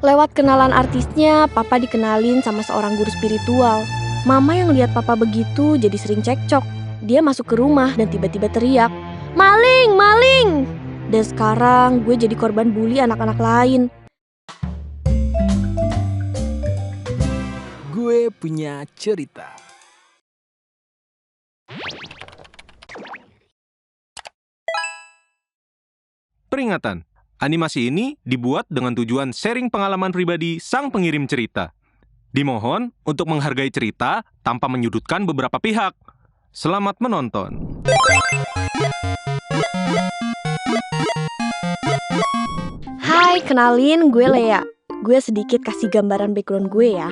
Lewat kenalan artisnya, Papa dikenalin sama seorang guru spiritual. Mama yang lihat Papa begitu jadi sering cekcok. Dia masuk ke rumah dan tiba-tiba teriak, "Maling, maling!" Dan sekarang gue jadi korban bully anak-anak lain. Gue punya cerita. Peringatan, animasi ini dibuat dengan tujuan sharing pengalaman pribadi sang pengirim cerita. Dimohon untuk menghargai cerita tanpa menyudutkan beberapa pihak. Selamat menonton. Hai, kenalin gue Lea. Gue sedikit kasih gambaran background gue ya.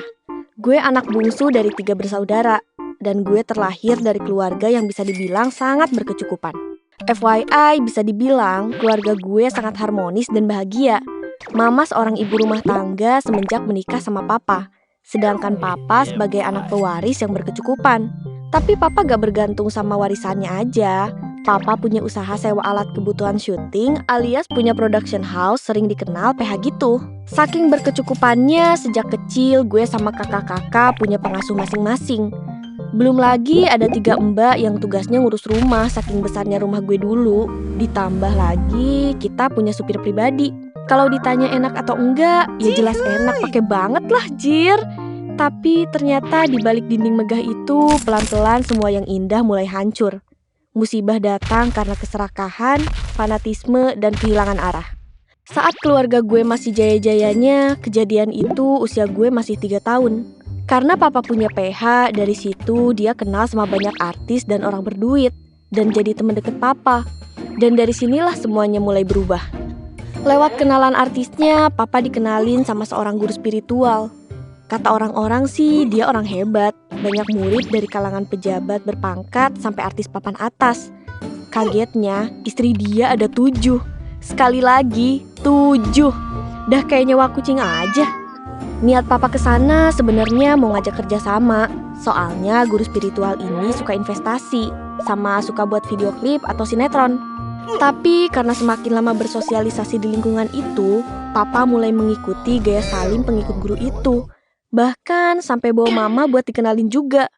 Gue anak bungsu dari 3 bersaudara. Dan gue terlahir dari keluarga yang bisa dibilang sangat berkecukupan. FYI, bisa dibilang keluarga gue sangat harmonis dan bahagia. Mama seorang ibu rumah tangga semenjak menikah sama papa. Sedangkan papa sebagai anak pewaris yang berkecukupan. Tapi papa gak bergantung sama warisannya aja. Papa punya usaha sewa alat kebutuhan syuting alias punya production house sering dikenal PH gitu. Saking berkecukupannya, sejak kecil gue sama kakak-kakak punya pengasuh masing-masing. Belum lagi ada 3 mbak yang tugasnya ngurus rumah saking besarnya rumah gue dulu. Ditambah lagi kita punya supir pribadi. Kalau ditanya enak atau enggak, ya jelas enak, pakai banget lah jir. Tapi ternyata di balik dinding megah itu pelan-pelan semua yang indah mulai hancur. Musibah datang karena keserakahan, fanatisme, dan kehilangan arah. Saat keluarga gue masih jaya-jayanya, kejadian itu usia gue masih 3 tahun. Karena papa punya PH, dari situ dia kenal sama banyak artis dan orang berduit. Dan jadi teman deket papa. Dan dari sinilah semuanya mulai berubah. Lewat kenalan artisnya, papa dikenalin sama seorang guru spiritual. Kata orang-orang sih dia orang hebat. Banyak murid dari kalangan pejabat berpangkat sampai artis papan atas. Kagetnya, istri dia ada 7. Sekali lagi, 7. Dah kayak nyewa kucing aja. Niat papa kesana sebenarnya mau ngajak kerja sama. Soalnya guru spiritual ini suka investasi, sama suka buat video klip atau sinetron. Tapi karena semakin lama bersosialisasi di lingkungan itu, papa mulai mengikuti gaya salim pengikut guru itu. Bahkan sampai bawa mama buat dikenalin juga.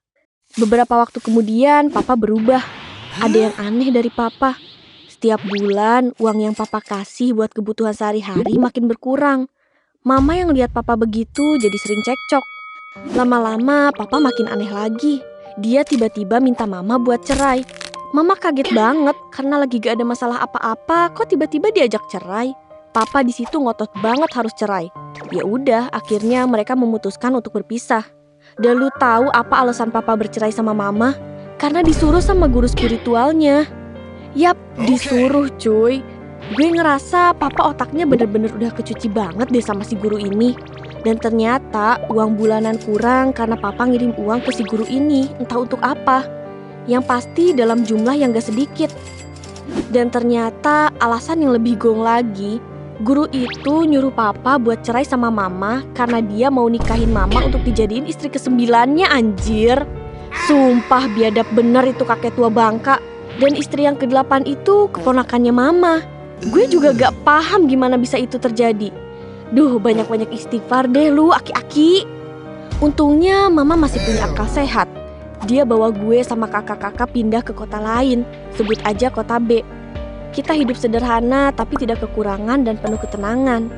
Beberapa waktu kemudian papa berubah. Ada yang aneh dari papa. Setiap bulan uang yang papa kasih buat kebutuhan sehari-hari makin berkurang. Mama yang lihat papa begitu jadi sering cekcok. Lama-lama papa makin aneh lagi. Dia tiba-tiba minta mama buat cerai. Mama kaget banget karena lagi gak ada masalah apa-apa, kok tiba-tiba diajak cerai. Papa di situ ngotot banget harus cerai. Ya udah, akhirnya mereka memutuskan untuk berpisah. Dan lu tahu apa alasan papa bercerai sama mama? Karena disuruh sama guru spiritualnya. Yap, disuruh cuy. Gue ngerasa papa otaknya bener-bener udah kecuci banget deh sama si guru ini. Dan ternyata uang bulanan kurang karena papa ngirim uang ke si guru ini, entah untuk apa. Yang pasti dalam jumlah yang gak sedikit. Dan ternyata alasan yang lebih gong lagi, guru itu nyuruh papa buat cerai sama mama karena dia mau nikahin mama untuk dijadiin istri ke-9-nya anjir. Sumpah biadab bener itu kakek tua bangka. Dan istri yang ke-8 itu keponakannya mama. Gue juga gak paham gimana bisa itu terjadi. Duh, banyak-banyak istighfar deh lu aki-aki. Untungnya mama masih punya akal sehat. Dia bawa gue sama kakak-kakak pindah ke kota lain, sebut aja kota B. Kita hidup sederhana tapi tidak kekurangan dan penuh ketenangan.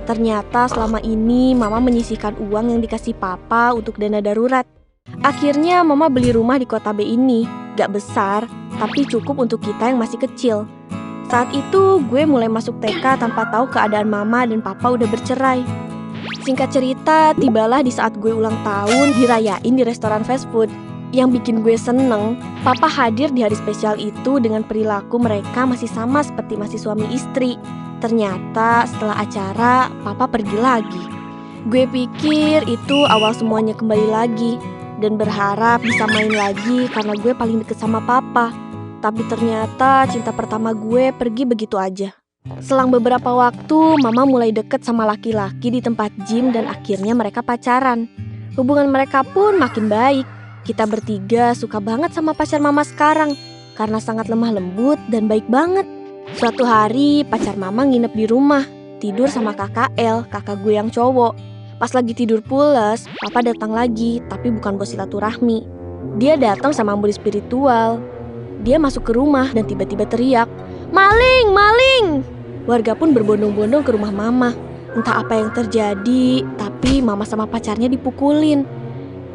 Ternyata selama ini mama menyisihkan uang yang dikasih papa untuk dana darurat. Akhirnya mama beli rumah di kota B ini. Gak besar, tapi cukup untuk kita yang masih kecil. Saat itu gue mulai masuk TK tanpa tahu keadaan mama dan papa udah bercerai. Singkat cerita, tibalah di saat gue ulang tahun dirayain di restoran fast food. Yang bikin gue seneng, papa hadir di hari spesial itu dengan perilaku mereka masih sama seperti masih suami istri. Ternyata setelah acara, papa pergi lagi. Gue pikir itu awal semuanya kembali lagi. Dan berharap bisa main lagi karena gue paling deket sama papa. Tapi ternyata cinta pertama gue pergi begitu aja. Selang beberapa waktu, mama mulai deket sama laki-laki di tempat gym dan akhirnya mereka pacaran. Hubungan mereka pun makin baik. Kita bertiga suka banget sama pacar mama sekarang karena sangat lemah lembut dan baik banget. Suatu hari pacar mama nginep di rumah. tidur sama kakak El, kakak gue yang cowok. Pas lagi tidur pules, papa datang lagi, tapi bukan buat silaturahmi. Dia datang sama murid spiritual. Dia masuk ke rumah dan tiba-tiba teriak, "Maling, maling!" Warga pun berbondong-bondong ke rumah mama. Entah apa yang terjadi, tapi mama sama pacarnya dipukulin.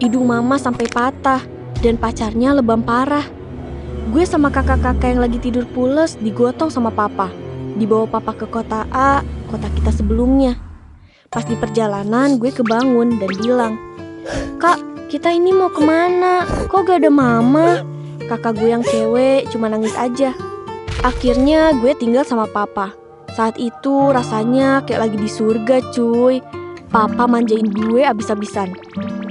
Hidung mama sampai patah dan pacarnya lebam parah. Gue sama kakak-kakak yang lagi tidur pules digotong sama papa. Dibawa papa ke kota A, kota kita sebelumnya. Pas di perjalanan gue kebangun dan bilang, "Kak, kita ini mau kemana? Kok gak ada mama?" Kakak gue yang cewek cuma nangis aja. Akhirnya gue tinggal sama papa. Saat itu rasanya kayak lagi di surga cuy. Papa manjain gue abis-abisan.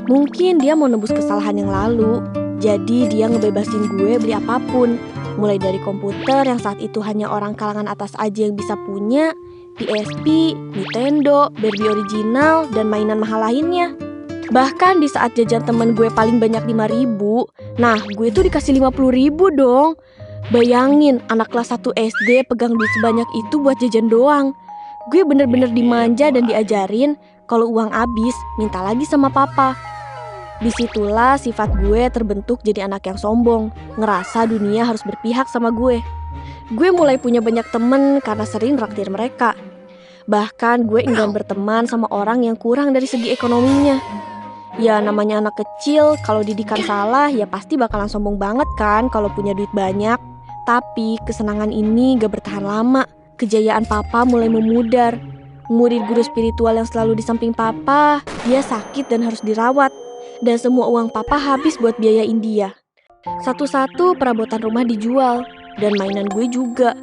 Mungkin dia mau nebus kesalahan yang lalu. Jadi dia ngebebasin gue beli apapun. Mulai dari komputer yang saat itu hanya orang kalangan atas aja yang bisa punya, PSP, Nintendo, Barbie original, dan mainan mahal lainnya. Bahkan di saat jajan temen gue paling banyak 5.000, nah gue tuh dikasih 50.000 dong. Bayangin anak kelas 1 SD pegang duit sebanyak itu buat jajan doang. Gue bener-bener dimanja dan diajarin kalau uang habis minta lagi sama papa. Disitulah sifat gue terbentuk jadi anak yang sombong, ngerasa dunia harus berpihak sama gue. Gue mulai punya banyak temen karena sering traktir mereka. Bahkan gue enggan berteman sama orang yang kurang dari segi ekonominya. Ya namanya anak kecil, kalau didikan salah ya pasti bakalan sombong banget kan kalau punya duit banyak. Tapi kesenangan ini gak bertahan lama. Kejayaan papa mulai memudar. Murid guru spiritual yang selalu di samping papa, dia sakit dan harus dirawat. Dan semua uang papa habis buat biayain dia. Satu-satu perabotan rumah dijual. Dan mainan gue juga.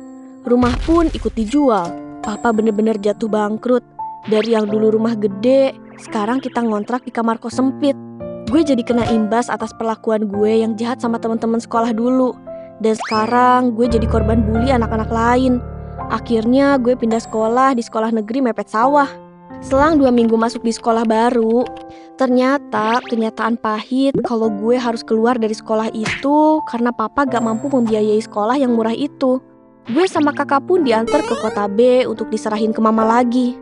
Rumah pun ikut dijual. Papa bener-bener jatuh bangkrut. Dari yang dulu rumah gede, sekarang kita ngontrak di kamar kos sempit. Gue jadi kena imbas atas perlakuan gue yang jahat sama teman-teman sekolah dulu. Dan sekarang gue jadi korban bully anak-anak lain. Akhirnya gue pindah sekolah di sekolah negeri mepet sawah. Selang 2 minggu masuk di sekolah baru, ternyata kenyataan pahit kalau gue harus keluar dari sekolah itu karena papa gak mampu membiayai sekolah yang murah itu. Gue sama kakak pun diantar ke kota B untuk diserahin ke mama lagi.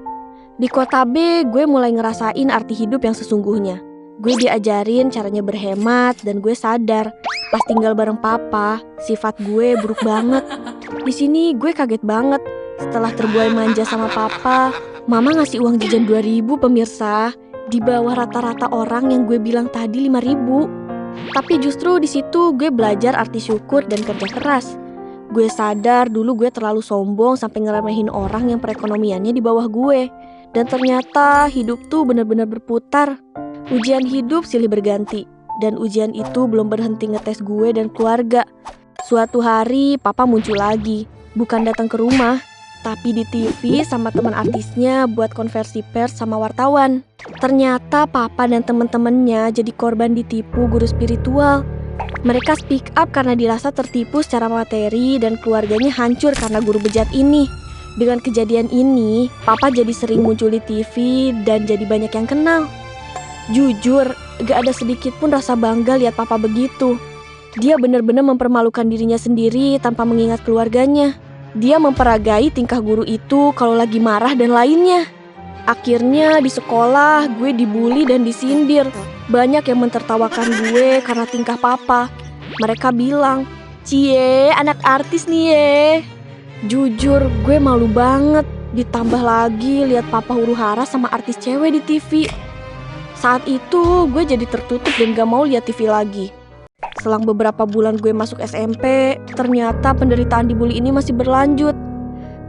Di kota B gue mulai ngerasain arti hidup yang sesungguhnya. Gue diajarin caranya berhemat dan gue sadar pas tinggal bareng papa, sifat gue buruk banget. Di sini gue kaget banget setelah terbuai manja sama papa. Mama ngasih uang jajan 2.000 pemirsa, di bawah rata-rata orang yang gue bilang tadi 5.000. Tapi justru di situ gue belajar arti syukur dan kerja keras. Gue sadar dulu gue terlalu sombong sampai ngeremehin orang yang perekonomiannya di bawah gue. Dan ternyata hidup tuh benar-benar berputar. Ujian hidup silih berganti. Dan ujian itu belum berhenti ngetes gue dan keluarga. Suatu hari papa muncul lagi, bukan datang ke rumah, tapi di TV sama teman artisnya buat konversi pers sama wartawan. Ternyata papa dan teman-temannya jadi korban ditipu guru spiritual. Mereka speak up karena dirasa tertipu secara materi dan keluarganya hancur karena guru bejat ini. Dengan kejadian ini, papa jadi sering muncul di TV dan jadi banyak yang kenal. Jujur, gak ada sedikit pun rasa bangga lihat papa begitu. Dia benar-benar mempermalukan dirinya sendiri tanpa mengingat keluarganya. Dia memperagai tingkah guru itu kalau lagi marah dan lainnya. Akhirnya di sekolah gue dibully dan disindir. Banyak yang mentertawakan gue karena tingkah papa. Mereka bilang, "Cie, anak artis nih ye." Jujur gue malu banget. Ditambah lagi lihat papa huru-hara sama artis cewek di TV. Saat itu gue jadi tertutup dan gak mau lihat TV lagi. Selang beberapa bulan gue masuk SMP, ternyata penderitaan dibully ini masih berlanjut.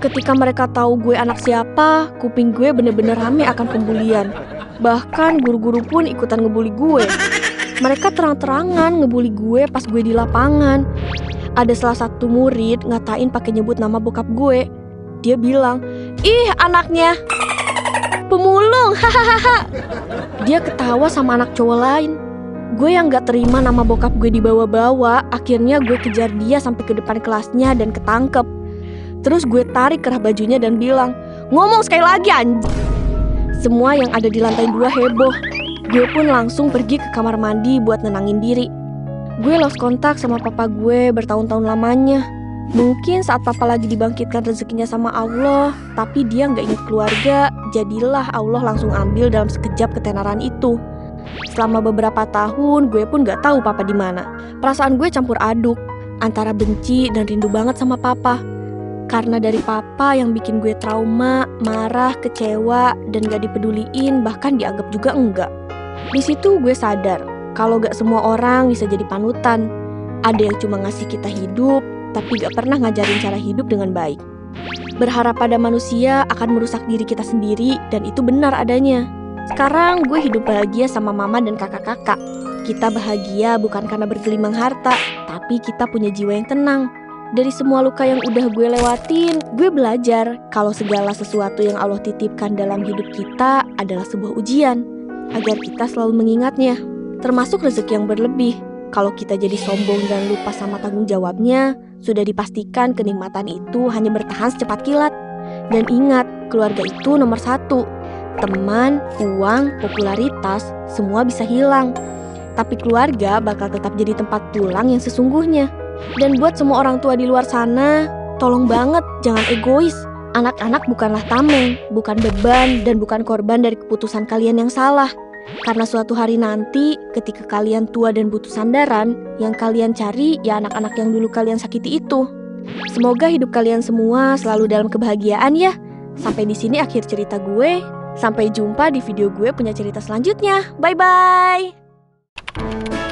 Ketika mereka tahu gue anak siapa, kuping gue bener-bener rame akan pembulian. Bahkan guru-guru pun ikutan ngebully gue. Mereka terang-terangan ngebully gue pas gue di lapangan. Ada salah satu murid ngatain pakai nyebut nama bokap gue. Dia bilang, "Ih, anaknya pemulung, hahaha." Dia ketawa sama anak cowok lain. Gue yang gak terima nama bokap gue dibawa-bawa, akhirnya gue kejar dia sampai ke depan kelasnya dan ketangkep. Terus gue tarik kerah bajunya dan bilang, "Ngomong sekali lagi anjing." Semua yang ada di lantai 2 heboh. Gue pun langsung pergi ke kamar mandi buat nenangin diri. Gue lost kontak sama papa gue bertahun-tahun lamanya. Mungkin saat papa lagi dibangkitkan rezekinya sama Allah, tapi dia nggak ingat keluarga, jadilah Allah langsung ambil dalam sekejap ketenaran itu. Selama beberapa tahun, gue pun nggak tahu papa di mana. Perasaan gue campur aduk, antara benci dan rindu banget sama papa. Karena dari papa yang bikin gue trauma, marah, kecewa, dan gak dipeduliin, bahkan dianggap juga enggak. Di situ gue sadar, kalau gak semua orang bisa jadi panutan. Ada yang cuma ngasih kita hidup, tapi gak pernah ngajarin cara hidup dengan baik. Berharap pada manusia akan merusak diri kita sendiri, dan itu benar adanya. Sekarang gue hidup bahagia sama mama dan kakak-kakak. Kita bahagia bukan karena bergelimang harta, tapi kita punya jiwa yang tenang. Dari semua luka yang udah gue lewatin, gue belajar kalau segala sesuatu yang Allah titipkan dalam hidup kita adalah sebuah ujian, agar kita selalu mengingatnya. Termasuk rezeki yang berlebih. Kalau kita jadi sombong dan lupa sama tanggung jawabnya, sudah dipastikan kenikmatan itu hanya bertahan secepat kilat. Dan ingat, keluarga itu nomor satu. Teman, uang, popularitas, semua bisa hilang. Tapi keluarga bakal tetap jadi tempat pulang yang sesungguhnya. Dan buat semua orang tua di luar sana, tolong banget jangan egois. Anak-anak bukanlah tameng, bukan beban, dan bukan korban dari keputusan kalian yang salah. Karena suatu hari nanti, ketika kalian tua dan butuh sandaran, yang kalian cari ya anak-anak yang dulu kalian sakiti itu. Semoga hidup kalian semua selalu dalam kebahagiaan ya. Sampai di sini akhir cerita gue. Sampai jumpa di video gue punya cerita selanjutnya. Bye-bye!